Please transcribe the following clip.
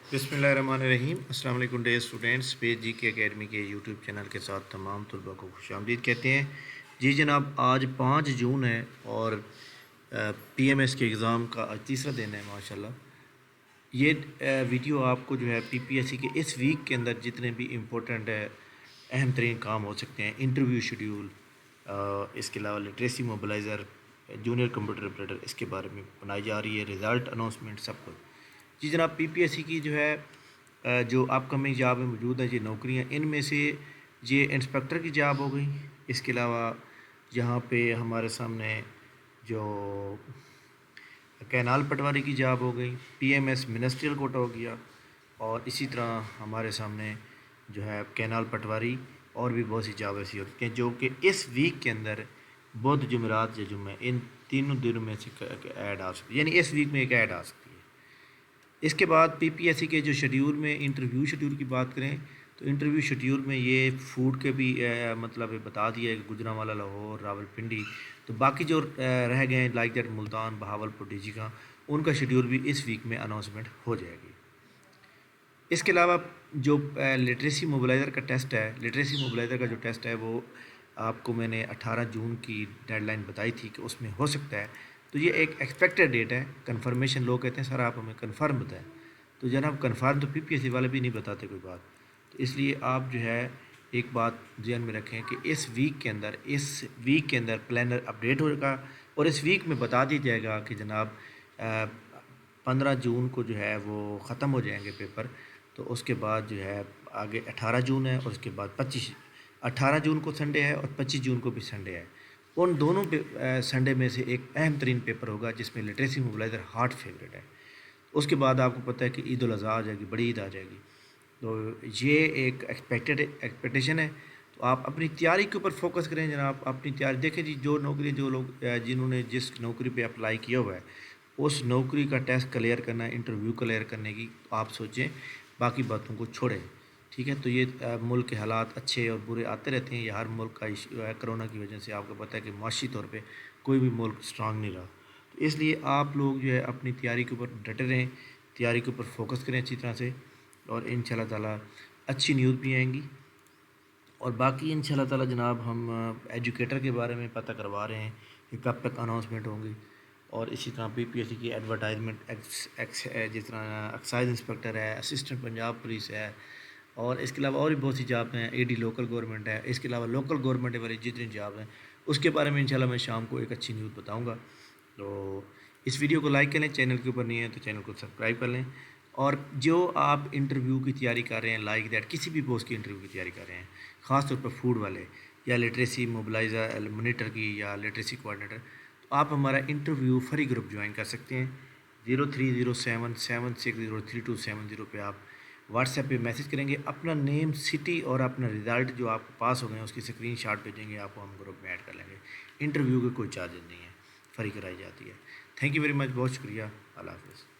बिस्मिल्लाहिर्रहमानिर्रहीम। अस्सलाम वालेकुम डे स्टूडेंट्स। पेज जी के एकेडमी के यूट्यूब चैनल के साथ तमाम तलबा को खुशामदीद कहते हैं। जी जनाब, आज 5 जून है और पीएमएस के एग्ज़ाम का आज तीसरा दिन है माशाल्लाह। ये वीडियो आपको जो है पीपीएससी के इस वीक के अंदर जितने भी इम्पोर्टेंट है अहम तरीन काम हो सकते हैं, इंटरव्यू शेड्यूल, इसके अलावा literacy mobiliser, junior computer operator, इसके बारे में बनाई जा रही है, रिज़ल्ट अनाउंसमेंट सब कुछ। जी जनाब, पीपीएससी की जो है जो अपकमिंग जॉब में मौजूद है ये नौकरियां, इनमें से ये इंस्पेक्टर की जॉब हो गई। इसके अलावा यहाँ पे हमारे सामने जो कैनाल पटवारी की जॉब हो गई, पीएमएस मिनिस्ट्रियल कोटा हो गया, और इसी तरह हमारे सामने जो है कैनाल पटवारी और भी बहुत सी जॉब ऐसी होती हैं जो कि इस वीक के अंदर बुध जुमेरात या जुम्मे इन तीनों दिनों में से ऐड आ सकती है, यानी इस वीक में एक ऐड आ सकती है। इसके बाद पीपीएससी के जो शेड्यूल में इंटरव्यू शेड्यूल की बात करें तो इंटरव्यू शेड्यूल में ये फूड के भी मतलब बता दिया है कि गुजरांवाला, लाहौर, रावलपिंडी, तो बाकी जो रह गए like that Multan, Bahawalpur, DG का, उनका शेड्यूल भी इस वीक में अनाउंसमेंट हो जाएगी। इसके अलावा जो लिटरेसी मोबलाइज़र का टेस्ट है, लिटरेसी मोबलाइज़र का जो टेस्ट है वो आपको मैंने 18 जून की डेडलाइन बताई थी कि उसमें हो सकता है, तो ये एक एक्सपेक्टेड डेट है। कन्फर्मेशन लोग कहते हैं सर आप हमें कन्फर्म बताएं, तो जनाब कन्फर्म तो पीपीएससी वाले भी नहीं बताते कोई बात, तो इसलिए आप जो है एक बात ध्यान में रखें कि इस वीक के अंदर प्लानर अपडेट होगा और इस वीक में बता दिया जाएगा कि जनाब 15 जून को जो है वो ख़त्म हो जाएंगे पेपर, तो उसके बाद जो है आगे 18 जून है और उसके बाद 18 जून को संडे है और 25 जून को भी संडे है। उन दोनों संडे में से एक अहम तरीन पेपर होगा जिसमें लिटरेसी मोबलाइज़र हार्ट फेवरेट है। उसके बाद आपको पता है कि ईद उल अज़हा आ जाएगी, बड़ी ईद आ जाएगी, तो ये एक एक्सपेक्टेशन है। तो आप अपनी तैयारी के ऊपर फोकस करें जनाब, अपनी तैयारी देखें जी। जो नौकरी जो लोग जिन्होंने जिस नौकरी पे अप्लाई किया हुआ है उस नौकरी का टेस्ट क्लियर करना है, इंटरव्यू क्लियर करने की तो आप सोचें, बाकी बातों को छोड़ें, ठीक है। तो ये मुल्क के हालात अच्छे और बुरे आते रहते हैं, ये हर मुल्क का इशू है। कोरोना की वजह से आपको पता है कि माशी तौर पे कोई भी मुल्क स्ट्रांग नहीं रहा, तो इसलिए आप लोग जो है अपनी तैयारी के ऊपर डटे रहें, तैयारी के ऊपर फोकस करें अच्छी तरह से, और इंशाल्लाह ताला अच्छी न्यूज़ भी आएंगी। और बाकी इंशाल्लाह ताला जनाब हम एजुकेटर के बारे में पता करवा रहे हैं कि कब तक अनाउंसमेंट होंगी, और इसी तरह पीपीएससी की एडवर्टाइजमेंट जिस तरह एक्साइज इंस्पेक्टर है, असिस्टेंट पंजाब पुलिस है, और इसके अलावा और भी बहुत सी जॉब हैं, एडी लोकल गवर्नमेंट है, इसके अलावा लोकल गवर्नमेंट वाली जितनी जॉब हैं उसके बारे में इंशाल्लाह मैं शाम को एक अच्छी न्यूज़ बताऊंगा। तो इस वीडियो को लाइक कर लें, चैनल के ऊपर नहीं है तो चैनल को सब्सक्राइब कर लें। और जो आप इंटरव्यू की तैयारी कर रहे हैं, लाइक दैट किसी भी पोस्ट की इंटरव्यू की तैयारी कर रहे हैं, ख़ास तौर पर फूड वाले या लिटरेसी मोबलाइज़र मॉनिटर की या लिटरेसी कोऑर्डिनेटर, तो आप हमारा इंटरव्यू फ्री ग्रुप ज्वाइन कर सकते हैं। 0307760327 पे आप व्हाट्सएप पे मैसेज करेंगे, अपना नेम, सिटी और अपना रिज़ल्ट जो आपको पास हो गए उसकी स्क्रीनशॉट भेजेंगे, आपको हम ग्रुप में ऐड कर लेंगे। इंटरव्यू के कोई चार्जेस नहीं है, फ्री कराई जाती है। थैंक यू वेरी मच, बहुत शुक्रिया, अल्लाह हाफ़िज़।